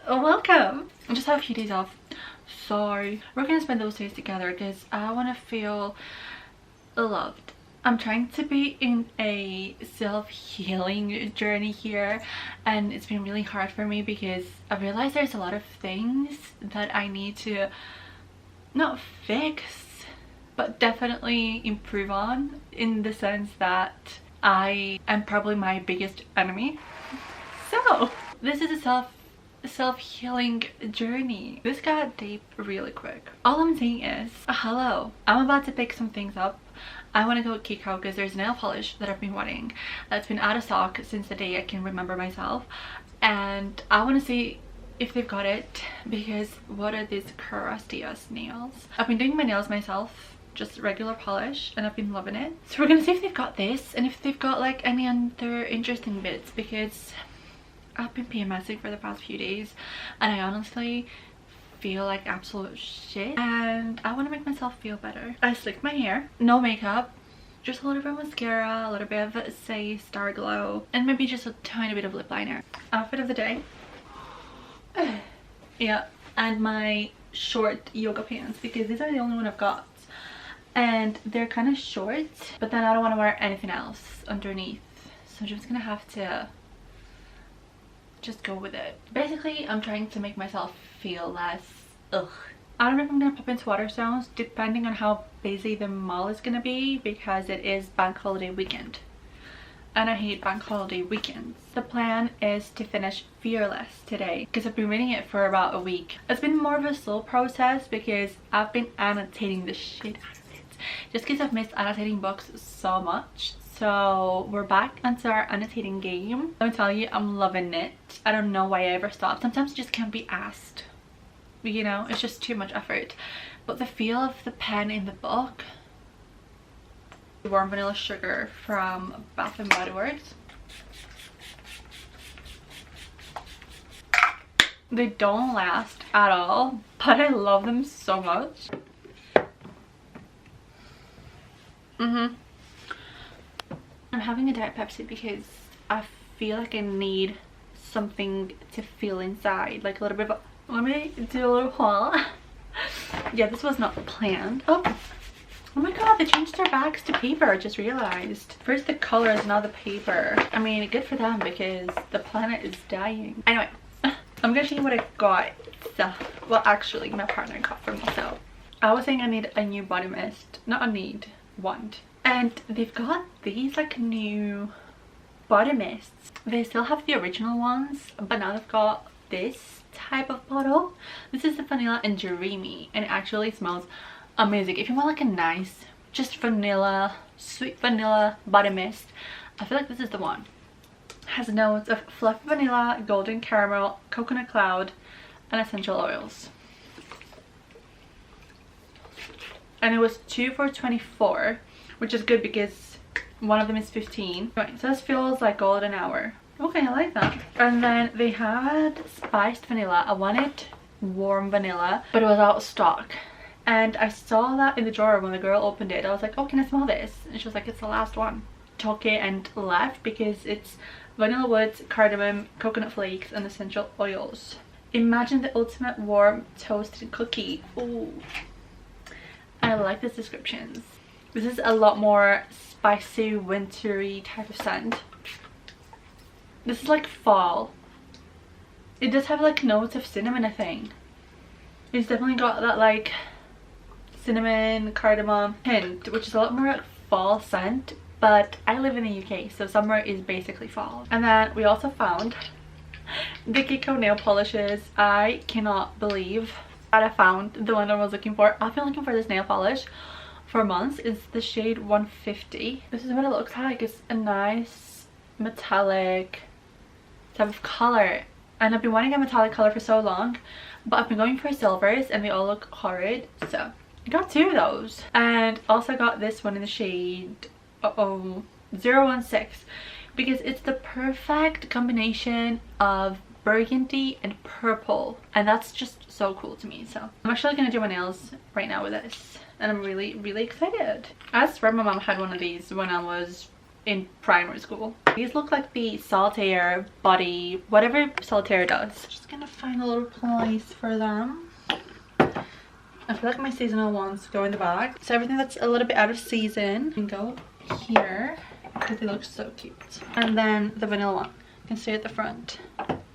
welcome. I just have a few days off, so we're gonna spend those days together because I want to feel loved. I'm trying to be in a self-healing journey here, and it's been really hard for me because I realized there's a lot of things that I need to not fix but definitely improve on, in the sense that I am probably my biggest enemy. So this is a self-healing journey. This got deep really quick. All I'm saying is hello, I'm about to pick some things up. I want to go with Kiko because there's nail polish that I've been wanting that's been out of stock since the day I can remember myself, and I want to see if they've got it, because what are these crusty ass nails? I've been doing my nails myself, just regular polish, and I've been loving it. So we're gonna see if they've got this and if they've got like any other interesting bits, because I've been PMSing for the past few days and I honestly feel like absolute shit, and I want to make myself feel better. I slicked my hair, no makeup, just a little bit of mascara, a little bit of Say Star Glow, and maybe just a tiny bit of lip liner. Outfit of the day. Yeah, and my short yoga pants, because these are the only one I've got, and they're kind of short, but then I don't want to wear anything else underneath, so I'm just gonna have to just go with it. Basically, I'm trying to make myself feel less ugh. I don't know if I'm gonna pop into Waterstones, depending on how busy the mall is gonna be, because it is bank holiday weekend and I hate bank holiday weekends. The plan is to finish Fearless today because I've been reading it for about a week. It's been more of a slow process because I've been annotating the shit out of it, just because I've missed annotating books so much. So we're back into our annotating game. Let me tell you, I'm loving it. I don't know why I ever stopped. Sometimes it just can't be asked, you know, it's just too much effort. But the feel of the pen in the book. Warm Vanilla Sugar from Bath and Body Works. They don't last at all, but I love them so much. I'm having a Diet Pepsi because I feel like I need something to feel inside, like a little bit of a, let me do a little haul. Yeah, this was not planned. Oh my god, they changed their bags to paper, I just realized. First the colors, now the paper. I mean, good for them because the planet is dying. Anyway, I'm gonna show you what I got. So, well, actually, my partner got for me. So, I was saying I need a new body mist. Not a need, want. And they've got these like new body mists. They still have the original ones, but now they've got this type of bottle. This is the Vanilla and Dreamy, and it actually smells amazing. If you want like a nice, just vanilla, sweet vanilla body mist, I feel like this is the one. Has notes of fluffy vanilla, golden caramel, coconut cloud, and essential oils. And it was 2 for $24, which is good because one of them is 15. Right, so this feels like golden hour. Okay, I like that. And then they had spiced vanilla. I wanted warm vanilla, but it was out of stock. And I saw that in the drawer when the girl opened it. I was like, oh, can I smell this? And she was like, it's the last one. Took it and left because it's vanilla woods, cardamom, coconut flakes, and essential oils. Imagine the ultimate warm toasted cookie. Ooh. I like these descriptions. This is a lot more spicy, wintry type of scent. This is like fall. It does have like notes of cinnamon, I think. It's definitely got that like cinnamon, cardamom hint, which is a lot more like fall scent, but I live in the UK, so summer is basically fall. And then we also found the Kiko nail polishes. I cannot believe that I found the one I was looking for. I've been looking for this nail polish for months. It's the shade 150. This is what it looks like. It's a nice metallic type of color, and I've been wanting a metallic color for so long, but I've been going for silvers and they all look horrid, so I got 2 of those. And also got this one in the shade 016 because it's the perfect combination of burgundy and purple, and that's just so cool to me. So I'm actually gonna do my nails right now with this, and I'm really excited. I swear my mom had one of these when I was in primary school. These look like the Solitaire body, whatever Solitaire does. Just gonna find a little place for them. I feel like my seasonal ones go in the back. So everything that's a little bit out of season can go here because they look so cute. And then the vanilla one can stay at the front.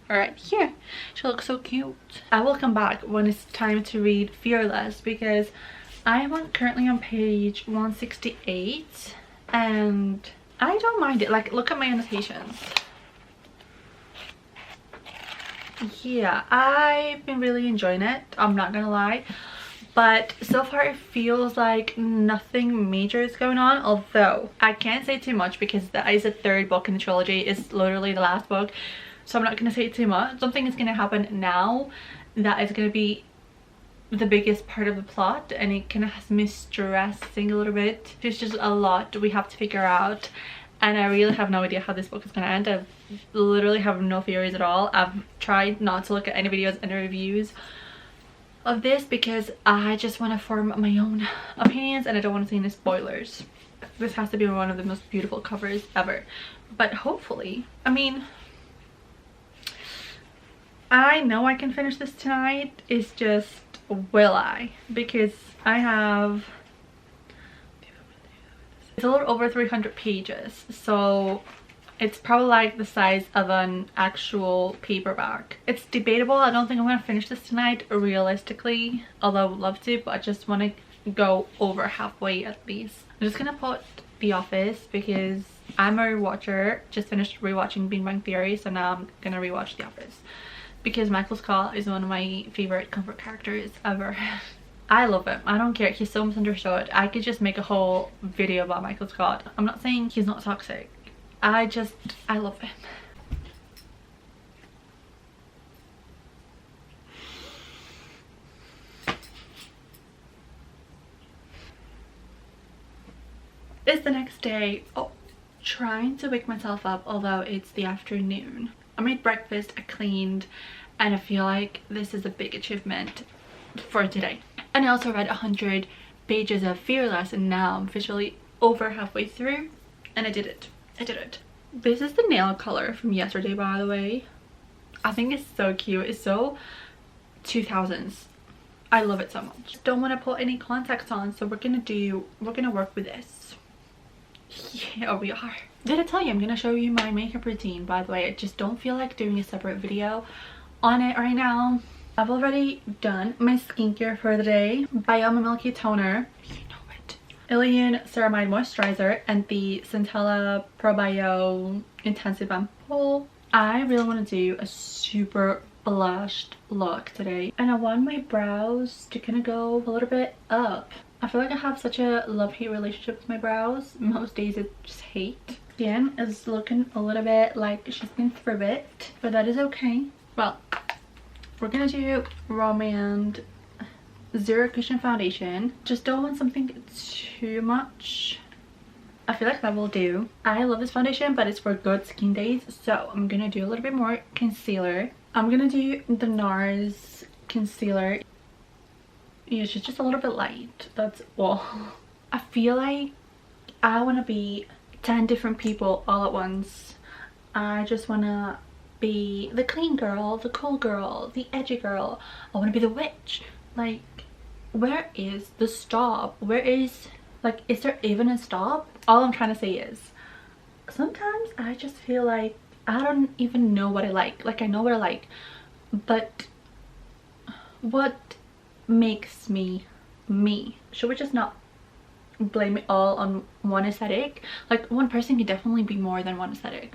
Alright, here. She looks so cute. I will come back when it's time to read Fearless because I am currently on page 168 and I don't mind it. Like, look at my annotations. Yeah, I've been really enjoying it. I'm not gonna lie. But so far it feels like nothing major is going on, although I can't say too much because that is the third book in the trilogy. It's literally the last book, so I'm not going to say too much. Something is going to happen now that is going to be the biggest part of the plot, and it kind of has me stressing a little bit. There's just a lot we have to figure out, and I really have no idea how this book is going to end. I literally have no theories at all. I've tried not to look at any videos and reviews of this because I just want to form my own opinions and I don't want to see any spoilers. This has to be one of the most beautiful covers ever, but hopefully, I mean, I know I can finish this tonight. It's just, will I? Because I have, it's a little over 300 pages, so it's probably like the size of an actual paperback. It's debatable. I don't think I'm gonna finish this tonight realistically, although I would love to, but I just want to go over halfway at least. I'm just gonna put The Office because I'm a rewatcher. Just finished rewatching Big Bang Theory, so now I'm gonna rewatch The Office because Michael Scott is one of my favorite comfort characters ever. I love him. I don't care. He's so misunderstood. I could just make a whole video about Michael Scott. I'm not saying he's not toxic. I love him. It's the next day. Oh, trying to wake myself up, although it's the afternoon. I made breakfast, I cleaned, and I feel like this is a big achievement for today. And I also read 100 pages of Fearless, and now I'm officially over halfway through, and I did it. I did it. This is the nail color from yesterday, by the way. I think it's so cute. It's so 2000s. I love it so much. Don't want to put any contacts on, so we're gonna work with this. Yeah, we are. Did I tell you I'm gonna show you my makeup routine, by the way? I just don't feel like doing a separate video on it right now. I've already done my skincare for the day. Biome Milky Toner. Ilion Ceramide Moisturizer and the Centella Probio Intensive Ampoule. I really want to do a super blushed look today, and I want my brows to kind of go a little bit up. I feel like I have such a love-hate relationship with my brows. Most days I just hate. Skin is looking a little bit like she's been through it, but that is okay. Well, we're gonna do Romand Zero Cushion Foundation. Just don't want something too much. I feel like that will do. I love this foundation, but it's for good skin days, so I'm gonna do a little bit more concealer. I'm gonna do the NARS concealer. Yeah, it's just a little bit light, that's all. I feel like I want to be 10 different people all at once. I just want to be the clean girl, the cool girl, the edgy girl. I want to be the witch. Like, where is the stop? Where is, like, is there even a stop? All I'm trying to say is, sometimes I just feel like I don't even know what I like. Like, I know what I like, but what makes me me? Should we just not blame it all on one aesthetic? Like, one person can definitely be more than one aesthetic,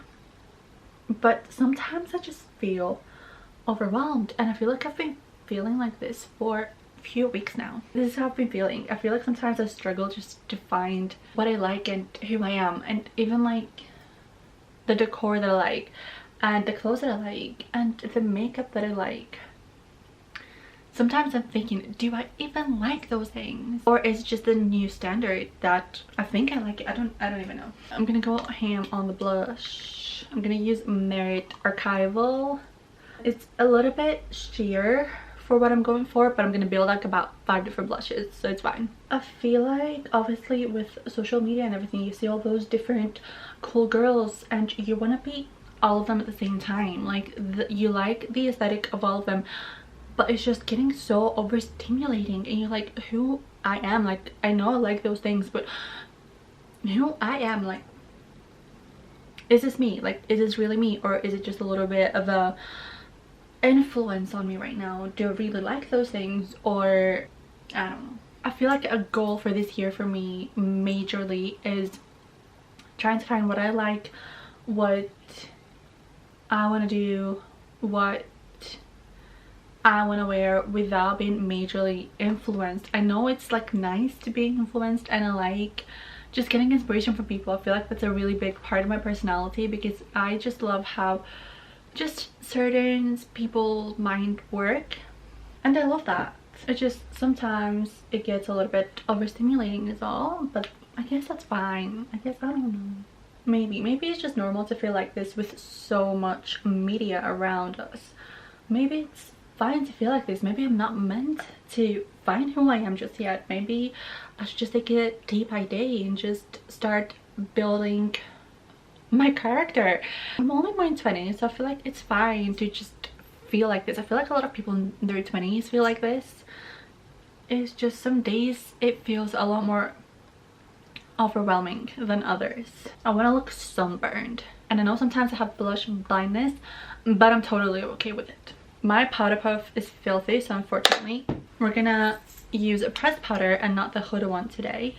but sometimes I just feel overwhelmed, and I feel like I've been feeling like this for a few weeks now. This is how I've been feeling. I feel like sometimes I struggle just to find what I like and who I am, and even like the decor that I like, and the clothes that I like, and the makeup that I like. Sometimes I'm thinking, do I even like those things? Or is it just the new standard that I think I like it? I don't even know. I'm gonna go ham on the blush. I'm gonna use Merit Archival. It's a little bit sheer for what I'm going for, but I'm gonna build like about 5 different blushes, so it's fine. I feel like obviously with social media and everything, you see all those different cool girls and you want to be all of them at the same time. Like you like the aesthetic of all of them, but it's just getting so overstimulating, and you're like, who I am, like I know I like those things, but who I am, like, is this me? Like, is this really me, or is it just a little bit of a influence on me right now? Do I really like those things, or I don't know. I feel like a goal for this year for me majorly is trying to find what I like, what I want to do, what I want to wear without being majorly influenced. I know it's like nice to be influenced, and I like just getting inspiration from people. I feel like that's a really big part of my personality, because I just love how just certain people's mind work, and I love that. It just sometimes it gets a little bit overstimulating is all, but I guess that's fine. I guess, I don't know, maybe it's just normal to feel like this with so much media around us. Maybe it's fine to feel like this. Maybe I'm not meant to find who I am just yet. Maybe I should just take it day by day and just start building my character. I'm only in my 20s, so I feel like it's fine to just feel like this. I feel like a lot of people in their 20s feel like this. It's just some days it feels a lot more overwhelming than others. I want to look sunburned, and I know sometimes I have blush blindness, but I'm totally okay with it. My powder puff is filthy, so unfortunately we're gonna use a pressed powder and not the Huda one today.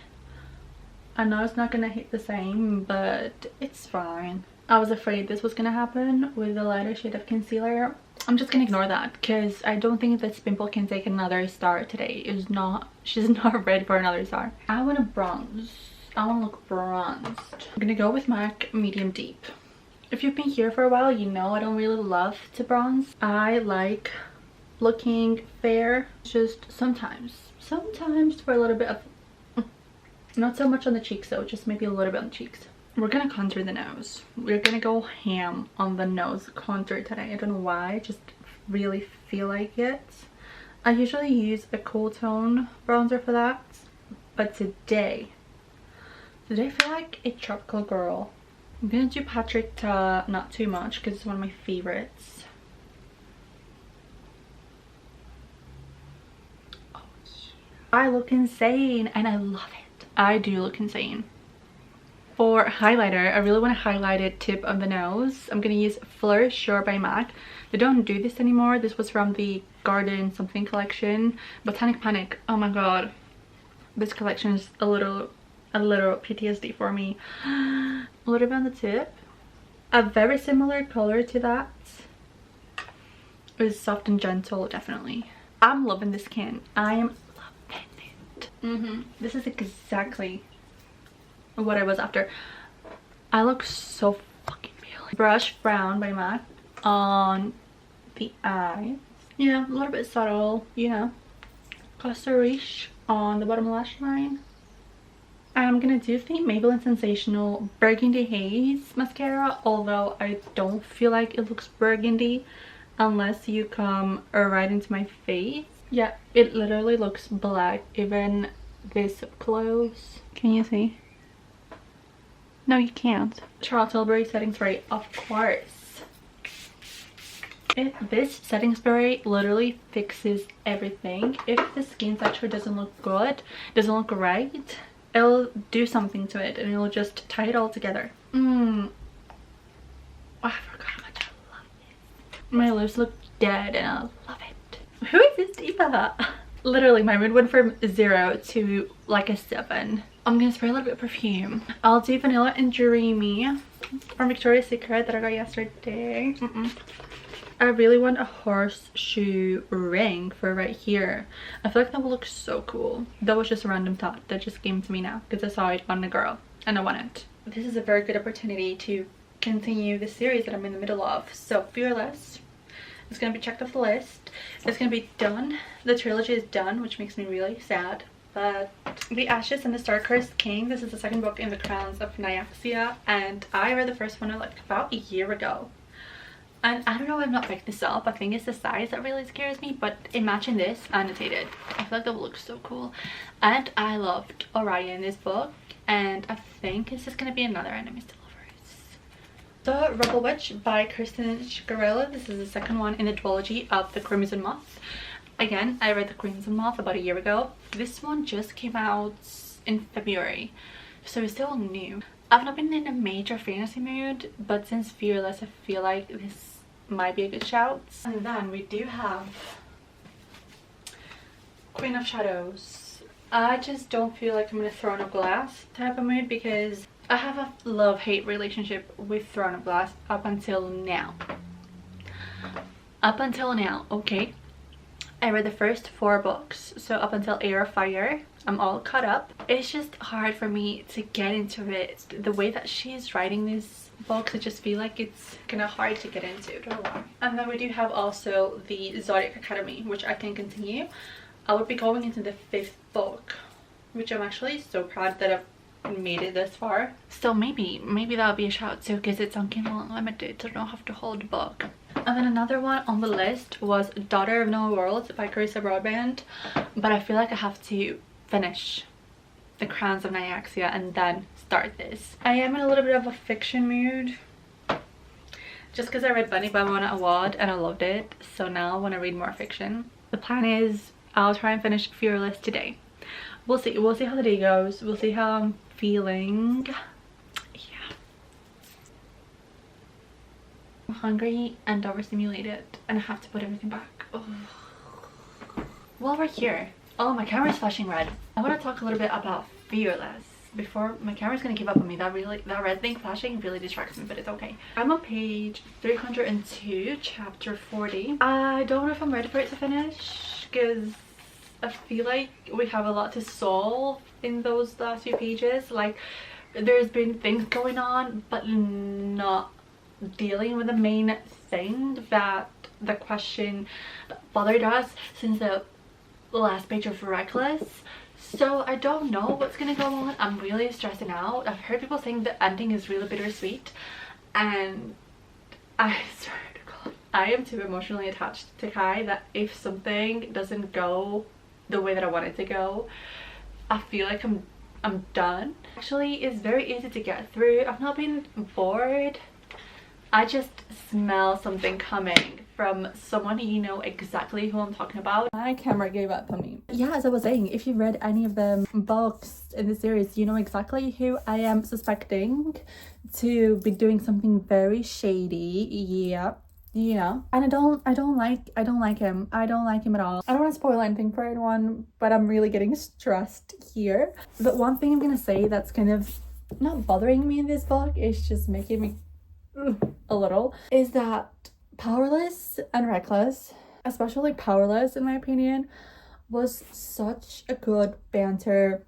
I know it's not gonna hit the same, but it's fine. I was afraid this was gonna happen with the lighter shade of concealer. I'm just gonna ignore that, because I don't think this pimple can take another star today. She's not ready for another star. I want to bronze. I want to look bronzed. I'm gonna go with MAC Medium Deep. If you've been here for a while, you know I don't really love to bronze. I like looking fair, just sometimes for a little bit of, not so much on the cheeks though, just maybe a little bit on the cheeks. We're gonna contour the nose. We're gonna go ham on the nose contour today. I don't know why, I just really feel like it. I usually use a cool tone bronzer for that, but today I feel like a tropical girl. I'm gonna do Patrick Ta, not too much because it's one of my favorites. Oh, yeah. I look insane, and I love it. I do look insane. For highlighter, I really want to highlight it tip of the nose. I'm gonna use Fleur Sure by MAC. They don't do this anymore. This was from the Garden something collection. Botanic Panic. Oh my god, this collection is a little PTSD for me. A little bit on the tip. A very similar color to that. It was soft and gentle, definitely. I'm loving this skin. I am loving it. This is exactly what I was after. I look so fucking pale. Brush Brown by MAC on the eyes. Yeah, a little bit subtle, you know. Cluster Riche on the bottom lash line. And I'm gonna do the Maybelline Sensational Burgundy Haze mascara, although I don't feel like it looks burgundy unless you come right into my face. Yeah, it literally looks black, even this up close. Can you see? No, you can't. Charlotte Tilbury setting spray, of course. This setting spray literally fixes everything. If the skin texture doesn't look good, doesn't look right, it'll do something to it and it'll just tie it all together. Oh, I forgot how much I love it. My lips look dead and I love it. Who is this diva? Literally, my mood went from 0 to like a 7. I'm gonna spray a little bit of perfume. I'll do Vanilla and Dreamy from Victoria's Secret that I got yesterday. I really want a horseshoe ring for right here. I feel like that will look so cool. That was just a random thought that just came to me now because I saw it on a girl and I want it. This is a very good opportunity to continue the series that I'm in the middle of. So Fearless is gonna be checked off the list. It's gonna be done. The trilogy is done, which makes me really sad. But The Ashes and the Star-Cursed King, this is the second book in the Crowns of Nyaxia, and I read the first one like about a year ago. And I don't know if I've not picked this up. I think it's the size that really scares me, but imagine this annotated. I feel like that would look so cool. And I loved Orion, this book, and I think it's just gonna be another Enemies to Lovers. The Rebel Witch by Kirsten Shikarella. This is the second one in the duology of The Crimson Moth. Again, I read The Crimson Moth about a year ago. This one just came out in February, so it's still new. I've not been in a major fantasy mood, but since Fearless, I feel like this might be a good shout. And then we do have Queen of Shadows. I just don't feel like I'm in a Throne of Glass type of mood because I have a love-hate relationship with Throne of Glass up until now. Up until now, okay. I read the first 4 books, so up until Heir of Fire, I'm all caught up. It's just hard for me to get into it. The way that she's writing these books, I just feel like it's kind of hard to get into. Don't know why. And then we do have also the Zodiac Academy, which I can continue. I would be going into the 5th book, which I'm actually so proud that I've made it this far. So maybe that'll be a shout too, because it's on Kindle Unlimited, so I don't have to hold the book. And then another one on the list was Daughter of No Worlds by Carissa Broadbent, but I feel like I have to finish The Crowns of Nyaxia and then start this. I am in a little bit of a fiction mood just because I read Bunny by Mona Awad and I loved it, so now I want to read more fiction. The plan is I'll try and finish Fearless today. We'll see how the day goes. We'll see how I'm feeling. I'm hungry and overstimulated and I have to put everything back. Ugh. While we're here, oh, my camera's flashing red. I want to talk a little bit about Fearless before my camera's gonna give up on me. That red thing flashing really distracts me, but it's okay. I'm on page 302, chapter 40. I don't know if I'm ready for it to finish because I feel like we have a lot to solve in those last few pages. Like, there's been things going on but not dealing with the main thing that the question bothered us since the last page of Reckless. So I don't know what's gonna go on. I'm really stressing out. I've heard people saying the ending is really bittersweet, and I swear to God, I am too emotionally attached to Kai that if something doesn't go the way that I want it to go, I feel like I'm done. Actually, it's very easy to get through. I've not been bored. I just smell something coming from someone, you know exactly who I'm talking about. My camera gave up on me. Yeah, as I was saying, if you've read any of the books in the series, you know exactly who I am suspecting to be doing something very shady. Yeah, and I don't like him. I don't like him at all. I don't want to spoil anything for anyone, but I'm really getting stressed here. But one thing I'm gonna say that's kind of not bothering me in this book, is just making me a little, is that Powerless and Reckless, especially Powerless in my opinion, was such a good banter.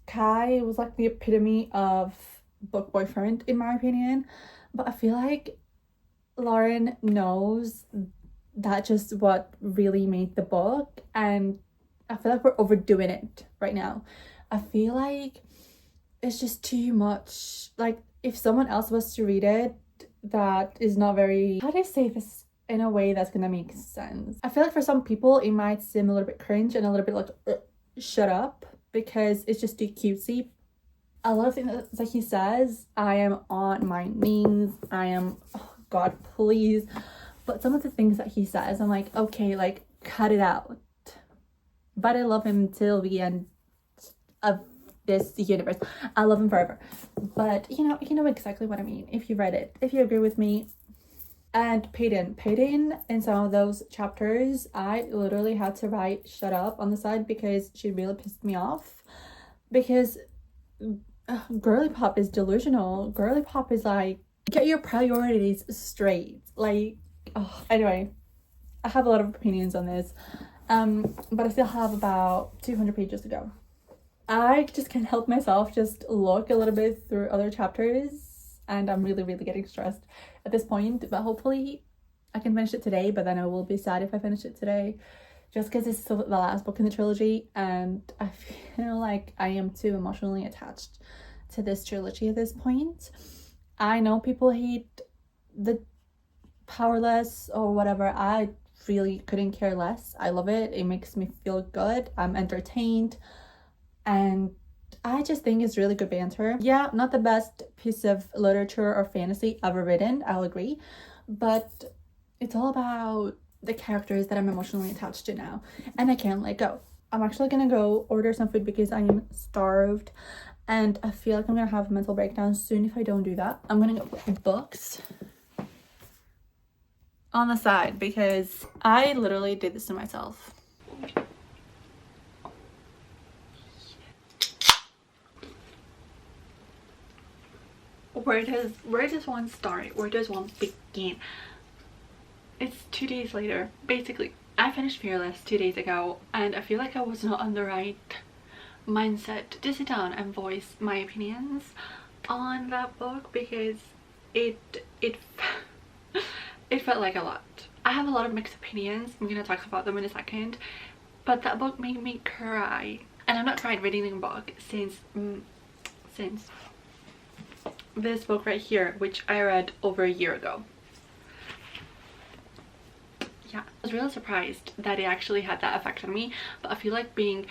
Kai was like the epitome of book boyfriend in my opinion, but I feel like Lauren knows that just what really made the book, and I feel like we're overdoing it right now. I feel like it's just too much. Like, if someone else was to read it, that is not very, how do I say this in a way that's gonna make sense? I feel like for some people it might seem a little bit cringe and a little bit like shut up, because it's just too cutesy. A lot of things that he says, I am on my knees, I am, oh God, please. But some of the things that he says, I'm like, okay, like, cut it out. But I love him till the end of this universe. I love him forever. But you know exactly what I mean if you read it, if you agree with me. And Peyton in some of those chapters, I literally had to write shut up on the side because she really pissed me off. Because Girly Pop is delusional. Girly Pop is like, get your priorities straight. Like, oh, anyway, I have a lot of opinions on this, but I still have about 200 pages to go. I just can't help myself just look a little bit through other chapters, and I'm really getting stressed at this point. But hopefully I can finish it today, but then I will be sad if I finish it today, just because it's the last book in the trilogy and I feel like I am too emotionally attached to this trilogy at this point. I know people hate the Powerless or whatever, I really couldn't care less. I love it. It makes me feel good. I'm entertained, and I just think it's really good banter. Yeah, not the best piece of literature or fantasy ever written, I'll agree, but it's all about the characters that I'm emotionally attached to now, and I can't let go. I'm actually gonna go order some food because I am starved, and I feel like I'm gonna have a mental breakdown soon if I don't do that. I'm gonna go put books on the side because I literally did this to myself. Where does one start? Where does one begin? It's 2 days later. Basically, I finished Fearless 2 days ago, and I feel like I was not on the right mindset to sit down and voice my opinions on that book because it it felt like a lot. I have a lot of mixed opinions. I'm gonna talk about them in a second, but that book made me cry, and I've not cried reading a book since this book right here, which I read over a year ago. Yeah, I was really surprised that it actually had that effect on me, but I feel like being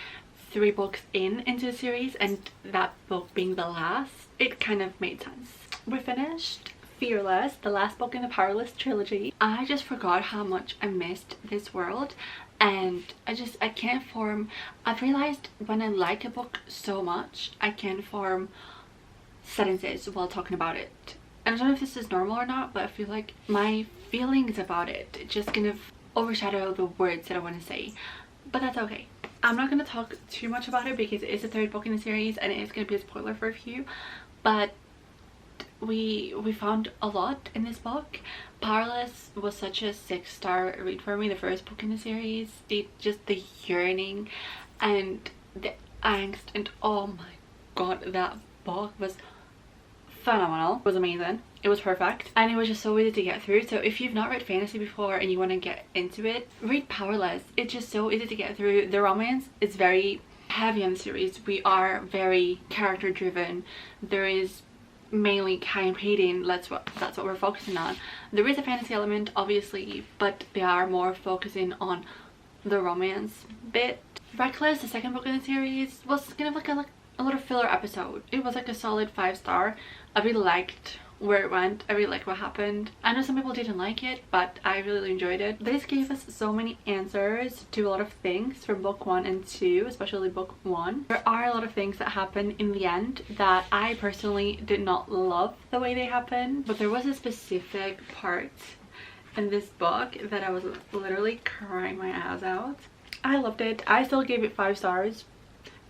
3 books into the series and that book being the last, it kind of made sense. We finished Fearless, the last book in the Powerless trilogy. I just forgot how much I missed this world, and I can't form, I've realized when I like a book so much, I can't form sentences while talking about it. And I don't know if this is normal or not, but I feel like my feelings about it just kind of overshadow the words that I want to say, but that's okay. I'm not going to talk too much about it because it is the 3rd book in the series and it is going to be a spoiler for a few, but we found a lot in this book. Powerless was such a 6-star read for me, the 1st book in the series. Just the yearning and the angst, and oh my god, that book was phenomenal. It was amazing. It was perfect, and it was just so easy to get through. So if you've not read fantasy before and you want to get into it, read Powerless. It's just so easy to get through. The romance is very heavy on the series. We are very character driven. There is mainly campaigning. That's what we're focusing on. There is a fantasy element obviously, but they are more focusing on the romance bit. Reckless, the 2nd book in the series, was kind of like a little filler episode. It was like a solid 5-star. I really liked where it went. I really liked what happened. I know some people didn't like it, but I really enjoyed it. This gave us so many answers to a lot of things from book 1 and 2, especially book 1. There are a lot of things that happen in the end that I personally did not love the way they happened, but there was a specific part in this book that I was literally crying my ass out. I loved it. I still gave it 5 stars.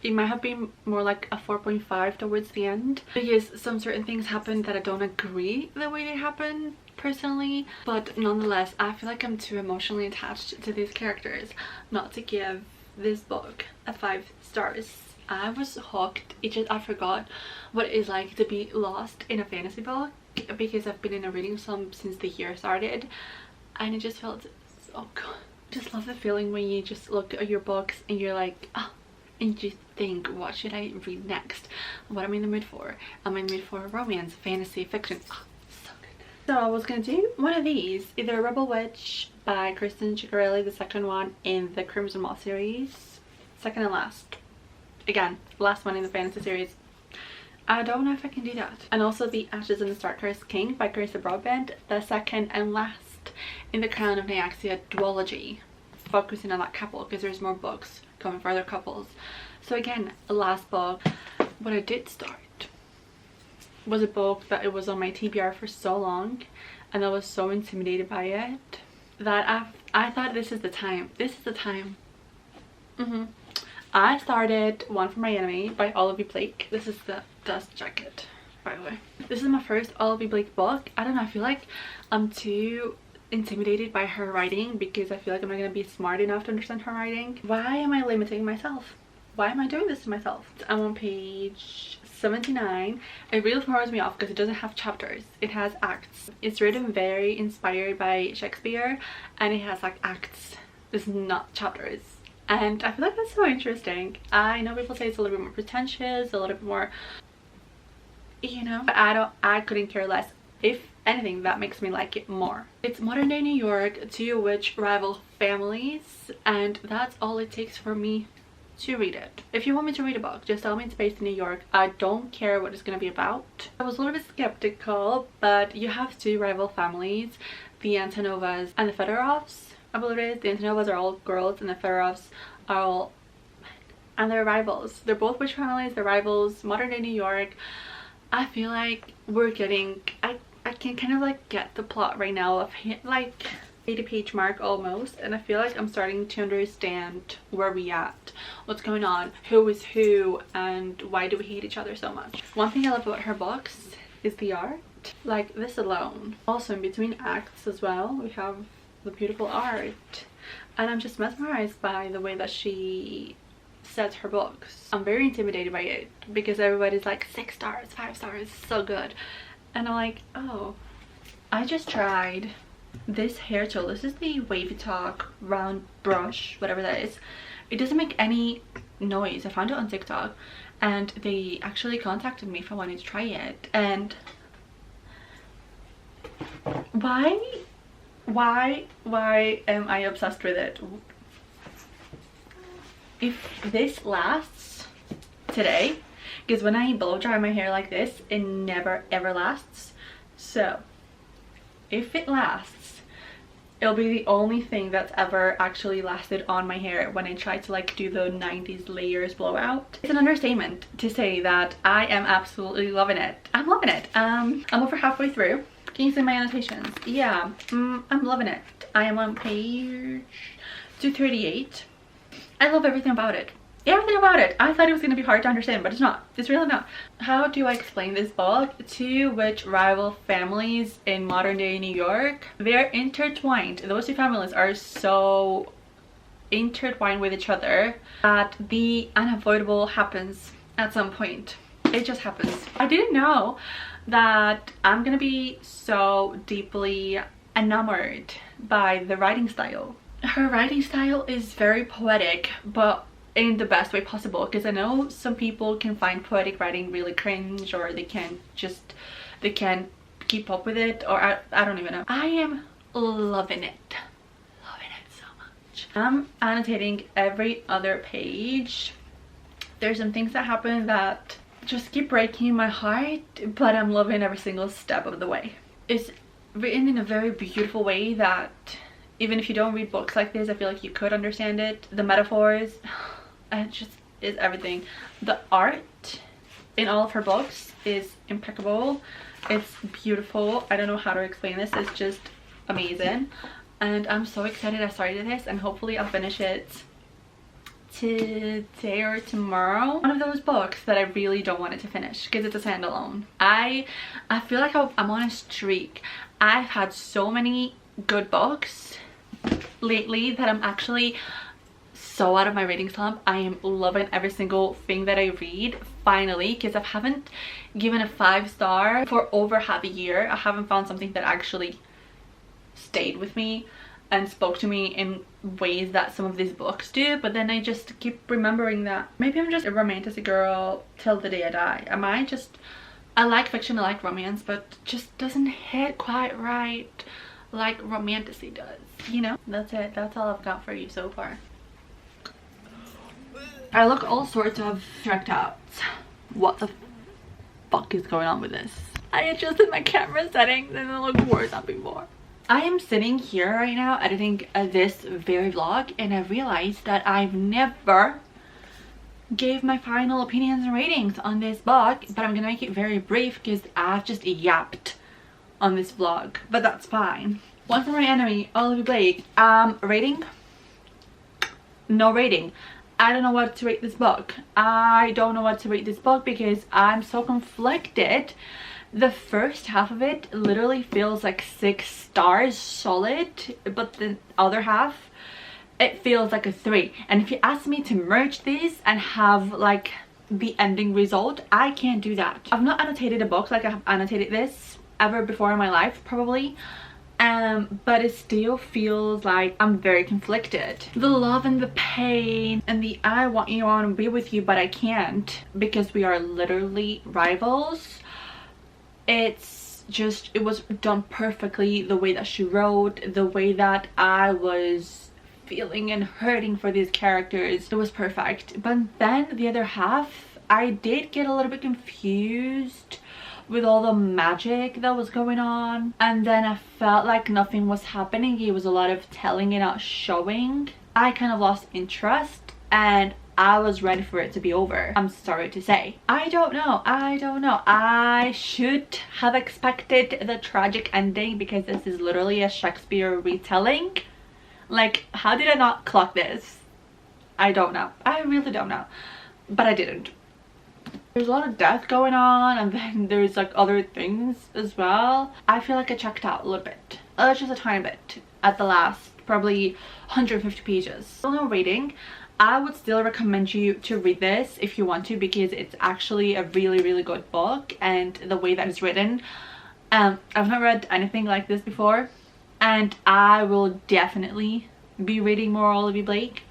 It might have been more like a 4.5 towards the end because some certain things happened that I don't agree the way they happened personally, but nonetheless I feel like I'm too emotionally attached to these characters not to give this book a 5 stars. I was hooked. I forgot what it is like to be lost in a fantasy book because I've been in a reading slump since the year started, and it just felt so good. Just love the feeling when you just look at your books and you're like, oh, and you think, what should I read next? What am I in the mood for? Am I in the mood for romance, fantasy, fiction? Oh, so good. So I was gonna do one of these, either Rebel Witch by Kristen Ciccarelli, the 2nd one in the Crimson Moth series, 2nd and last. Again, last one in the fantasy series. I don't know if I can do that. And also the Ashes and the Starcursed King by Carissa Broadbent, the 2nd and last in the Crown of Nyaxia duology, focusing on that couple because there's more books coming for other couples. So again, the last book. What I did start was a book that it was on my TBR for so long, and I was so intimidated by it that I thought this is the time. I started One for My Enemy by Olivia Blake. This is the dust jacket, by the way. This is my first Olivia Blake book. I don't know, I feel like I'm too intimidated by her writing because I feel like I'm not going to be smart enough to understand her writing. Why am I limiting myself? Why am I doing this to myself? I'm on page 79. It really throws me off because it doesn't have chapters. It has acts. It's written very inspired by Shakespeare, and it has like acts. It's not chapters. And I feel like that's so interesting. I know people say it's a little bit more pretentious, a little bit more, you know, but I couldn't care less. If anything that makes me like it more. It's modern day New York, two which rival families, and that's all it takes for me to read it. If you want me to read a book, just tell me it's based in New York. I don't care what it's gonna be about. I was a little bit skeptical, but you have two rival families, the Antonovas and the Fedorovs, I believe it is. The Antonovas are all girls and the Fedorovs are all, and they're rivals. They're both witch families, they're rivals, modern day New York. I feel like we're getting, I can kind of like get the plot right now of like 80-page mark almost, and I feel like I'm starting to understand where we at, what's going on, who is who, and why do we hate each other so much. One thing I love about her books is the art, like this alone. Also in between acts as well, we have the beautiful art, and I'm just mesmerized by the way that she sets her books. I'm very intimidated by it because everybody's like 6 stars, 5 stars, so good, and I'm like, oh. I just tried this hair tool. This is the Wavy Talk round brush, whatever that is. It doesn't make any noise. I found it on TikTok and they actually contacted me if I wanted to try it. And why am I obsessed with it? If this lasts today, because when I blow dry my hair like this, it never ever lasts. So if it lasts, it'll be the only thing that's ever actually lasted on my hair when I try to like do the 90s layers blowout. It's an understatement to say that I am absolutely loving it. I'm loving it. I'm over halfway through. Can you see my annotations? Yeah, I'm loving it. I am on page 238. I love everything about it. Everything about it. I thought it was going to be hard to understand, but it's not. It's really not. How do I explain this book? Two which rival families in modern day New York. They're intertwined. Those two families are so intertwined with each other that the unavoidable happens at some point. It just happens. I didn't know that I'm gonna be so deeply enamored by the writing style. Her writing style is very poetic, but in the best way possible, because I know some people can find poetic writing really cringe, or they can't keep up with it, or I don't even know. I am loving it so much. I'm annotating every other page. There's some things that happen that just keep breaking my heart, but I'm loving every single step of the way. It's written in a very beautiful way that even if you don't read books like this, I feel like you could understand it. The metaphors, it just is everything. The art in all of her books is impeccable. It's beautiful. I don't know how to explain this. It's just amazing, and I'm so excited I started this, and hopefully I'll finish it today or tomorrow. One of those books that I really don't want it to finish because it's a standalone. I feel like I'm on a streak. I've had so many good books lately that I'm actually so out of my reading slump. I am loving every single thing that I read finally, because I haven't given a 5-star for over half a year. I haven't found something that actually stayed with me and spoke to me in ways that some of these books do. But then I just keep remembering that maybe I'm just a romantic girl till the day I die. I like fiction, I like romance, but just doesn't hit quite right like romantasy does, you know? That's it. That's all I've got for you so far. I look all sorts of checked out. What the fuck is going on with this? I adjusted my camera settings and it looked worse than before. I am sitting here right now editing this very vlog, and I realized that I've never gave my final opinions and ratings on this book, but I'm gonna make it very brief because I've just yapped on this vlog, but that's fine. One for my enemy, Olivia Blake. Rating? No rating. I don't know what to rate this book. I don't know what to rate this book because I'm so conflicted. The first half of it literally feels like 6 stars solid, but the other half, it feels like a 3. And if you ask me to merge these and have like the ending result, I can't do that. I've not annotated a book like I have annotated this ever before in my life, probably. But it still feels like I'm very conflicted. The love and the pain and the I want to be with you but I can't because we are literally rivals. It's it was done perfectly. The way that she wrote, the way that I was feeling and hurting for these characters, it was perfect. But then the other half, I did get a little bit confused with all the magic that was going on, and then I felt like nothing was happening. It was a lot of telling and not showing. I kind of lost interest and I was ready for it to be over. I'm sorry to say. I don't know. I should have expected the tragic ending because this is literally a Shakespeare retelling. Like, how did I not clock this? I don't know. I really don't know. But I didn't. There's a lot of death going on, and then there's like other things as well. I feel like I checked out a little bit. Just a tiny bit at the last probably 150 pages. Still no rating. I would still recommend you to read this if you want to, because it's actually a really good book, and the way that it's written, I've not read anything like this before, and I will definitely be reading more Olivia Blake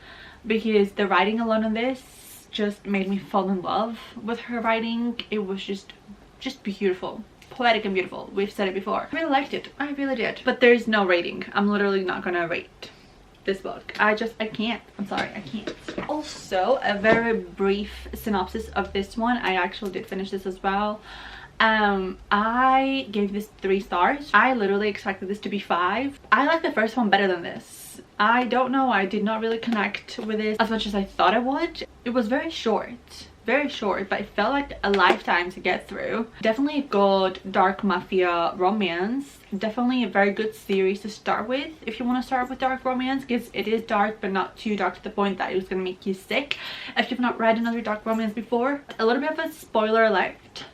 because the writing alone in this just made me fall in love with her writing. It was just beautiful, poetic and beautiful. We've said it before. I really liked it. I really did. But there's no rating. I'm literally not gonna rate this book. I can't. I'm sorry, I can't. Also, a very brief synopsis of this one. I actually did finish this as well. I gave this 3 stars. I literally expected this to be 5. I like the first one better than this. I don't know, I did not really connect with it as much as I thought I would. It was very short, but it felt like a lifetime to get through. Definitely a good dark mafia romance. Definitely a very good series to start with if you want to start with dark romance, because it is dark but not too dark to the point that it was gonna make you sick if you've not read another dark romance before. A little bit of a spoiler alert.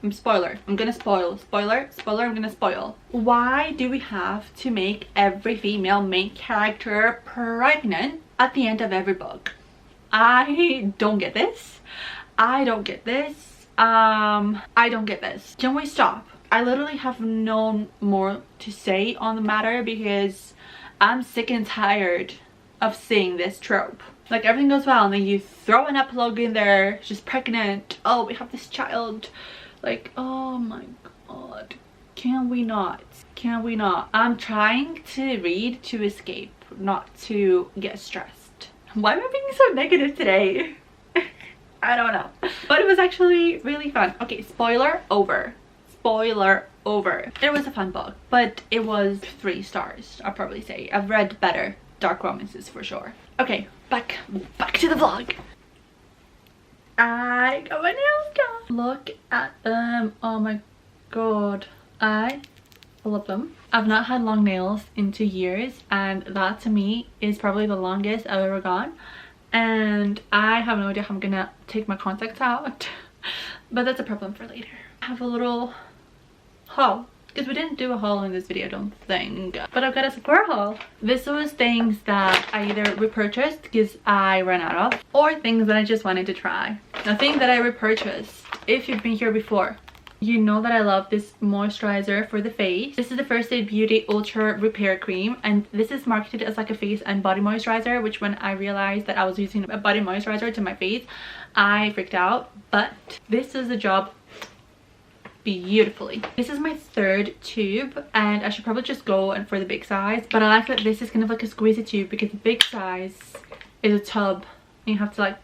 I'm gonna spoil. I'm gonna spoil. Why do we have to make every female main character pregnant at the end of every book? I don't get this. I don't get this. Can we stop? I literally have no more to say on the matter because I'm sick and tired of seeing this trope. Like, everything goes well and then you throw an epilogue in there. She's pregnant. Oh, we have this child. Like, oh my god. Can we not? I'm trying to read to escape, not to get stressed. Why am I being so negative today? I don't know. But it was actually really fun. Okay, spoiler over. It was a fun book, but it was 3 stars, I'll probably say. I've read better dark romances for sure. Okay, back to the vlog. I got my nails done. Look at them. Oh my god. I love them. I've not had long nails in 2 years, and that to me is probably the longest I've ever gone. And I have no idea how I'm gonna take my contacts out. But that's a problem for later. I have a little haul. Because we didn't do a haul in this video, I don't think. But I've got a Sephora haul. This was things that I either repurchased because I ran out of, or things that I just wanted to try. The thing that I repurchased, if you've been here before, you know that I love this moisturizer for the face. This is the First Aid Beauty Ultra Repair Cream, and this is marketed as like a face and body moisturizer, which when I realized that I was using a body moisturizer to my face, I freaked out. But this does the job beautifully. This is my 3rd tube, and I should probably just go for the big size, but I like that this is kind of like a squeezy tube because the big size is a tub and you have to like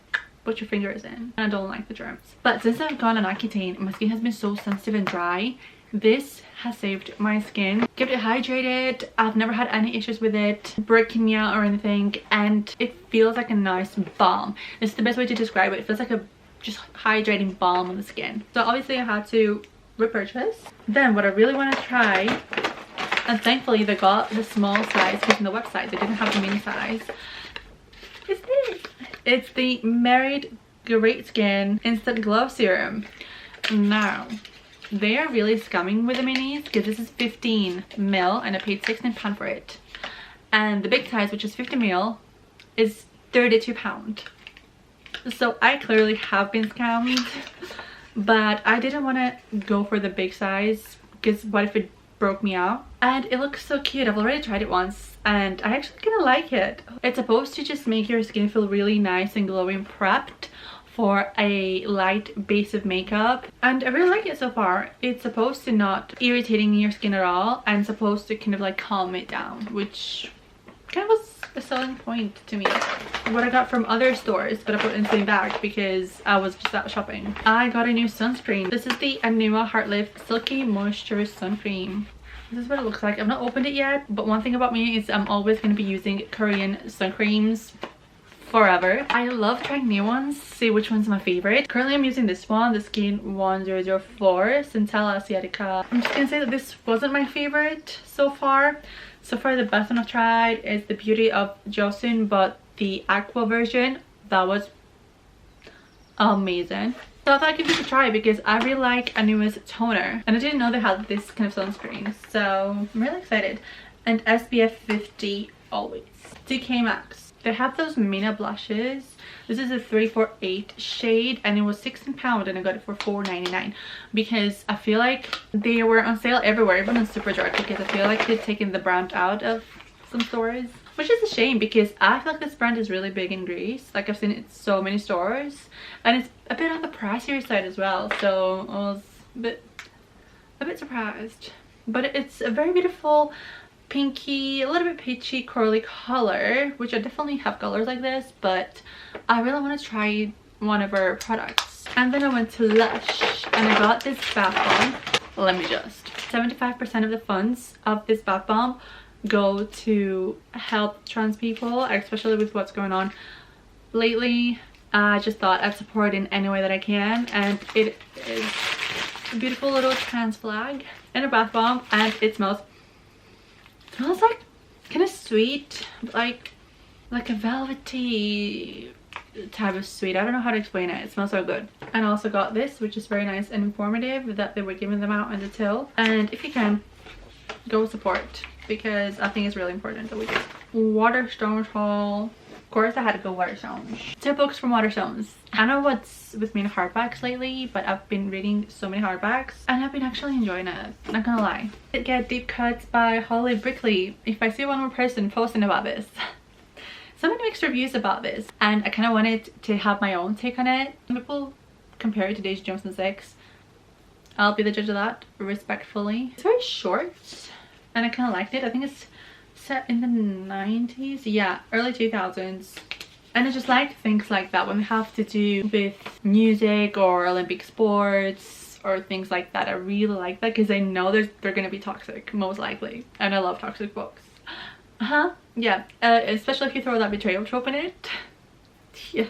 put your fingers in, and I don't like the germs. But since I've gone on Accutane, my skin has been so sensitive and dry. This has saved my skin, kept it hydrated. I've never had any issues with it breaking me out or anything, and it feels like a nice balm. This is the best way to describe it. It feels like a just hydrating balm on the skin. So obviously I had to repurchase. Then what I really want to try, and thankfully they got the small size because on the website they didn't have the mini size, is this. It's the Married Great Skin Instant Glow Serum. Now, they are really scumming with the minis because this is 15 ml and I paid £16 for it. And the big size, which is 50 ml, is £32. So I clearly have been scammed. But I didn't want to go for the big size because what if it broke me out? And it looks so cute. I've already tried it once and I actually kind of like it. It's supposed to just make your skin feel really nice and glowing, prepped for a light base of makeup, and I really like it so far. It's supposed to not irritating your skin at all and supposed to kind of like calm it down, which kind of was a selling point to me. What I got from other stores, but I put it in the same bag because I was just out shopping. I got a new sunscreen. This is the Anua Heart Lift Silky Moisture Sun Cream. This is what it looks like. I've not opened it yet, but one thing about me is I'm always going to be using Korean sun creams forever. I love trying new ones, see which one's my favorite. Currently I'm using this one, the Skin 1004 Centella Asiatica. I'm just gonna say that this wasn't my favorite so far. So far the best one I've tried is the Beauty of Joseon, but the aqua version, that was amazing. So I thought I'd give it a try because I really like Anua's toner, and I didn't know they had this kind of sunscreen, so I'm really excited. And SPF 50 always. DK Max. They have those Mina blushes. This is a 348 shade and it was £16 and I got it for £4.99 because I feel like they were on sale everywhere, even on Superdrug, because I feel like they've taken the brand out of some stores, which is a shame because I feel like this brand is really big in Greece. Like I've seen it in so many stores and it's a bit on the pricier side as well, so I was a bit surprised. But it's a very beautiful pinky, a little bit peachy corally color, which I definitely have colors like this, but I really want to try one of her products. And then I went to Lush and I got this bath bomb. Let me just 75% of the funds of this bath bomb go to help trans people, especially with what's going on lately. I just thought I'd support in any way that I can, and it is a beautiful little trans flag and a bath bomb, and it smells like kind of sweet, like a velvety type of sweet. I don't know how to explain it. It smells so good. And I also got this, which is very nice and informative, that they were giving them out in the till. And if you can, go support, because I think it's really important that we do. Waterstones haul. Of course I had to go Waterstones. 2 books from Waterstones. I know what's with me in hardbacks lately, but I've been reading so many hardbacks and I've been actually enjoying it, not gonna lie. Get Deep Cuts by Holly Brickley. If I see one more person posting about this, so many mixed reviews about this, and I kind of wanted to have my own take on it. Some people compare it to Daisy Jones and Six. I'll be the judge of that, respectfully. It's very short and I kind of liked it. I think it's set in the 90s, yeah, early 2000s. And I just like things like that when they have to do with music or Olympic sports or things like that. I really like that because I know they're gonna be toxic, most likely, and I love toxic books. Yeah, especially if you throw that betrayal trope in it. Yeah.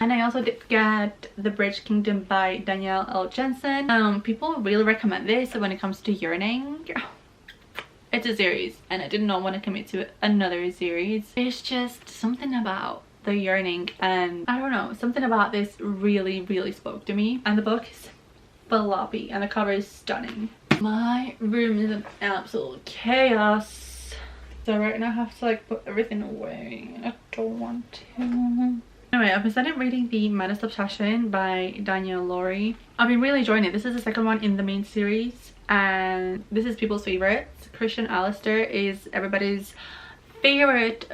And I also did get The Bridge Kingdom by Danielle L. Jensen. People really recommend this when it comes to yearning. It's a series and I did not want to commit to another series. It's just something about the yearning, and I don't know, something about this really spoke to me. And the book is floppy and the cover is stunning. My room is an absolute chaos, so right now I have to like put everything away. I don't want to. Anyway, I've been starting reading The Modest Obsession by Danielle Laurie. I've been really enjoying it. This is the second one in the main series and this is people's favorites. Christian Alistair is everybody's favorite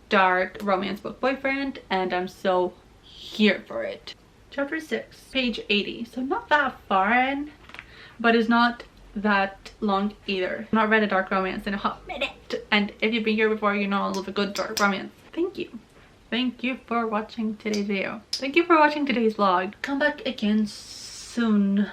dark romance book boyfriend, and I'm so here for it. Chapter 6, page 80. So not that far in, but it's not that long either. I've not read a dark romance in a hot minute, and if you've been here before, you know I love a good dark romance. Thank you. Thank you for watching today's video. Thank you for watching today's vlog. Come back again soon.